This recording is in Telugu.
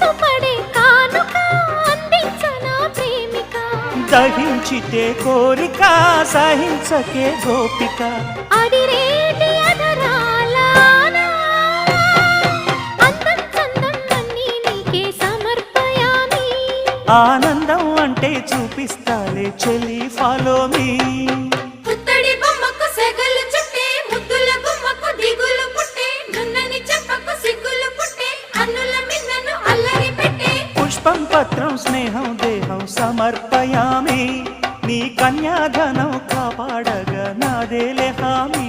మనసు పడే కానుక అందించనా ప్రేమిక దహించితే కోరిక సహించకే గోపిక అడిరేటి అధరాల అందం చందం అన్నీ నీకే సమర్పయామి ఆనందం అంటే చూపిస్తాలే చెలి ఫాలో మీ పుత్తడి బొమ్మకు సెగలు చుట్టే ముద్దుల గుమ్మకు దిగులు పుట్టే నున్నని చెప్పకు సిగ్గులు పుట్టే అన్నుల మిన్నను అల్లరి పెట్టే పుష్పం పత్రం స్నేహం దేహం సమర్పయామి నీ కన్యాధనం కాపాడగా నాదేలే హామీ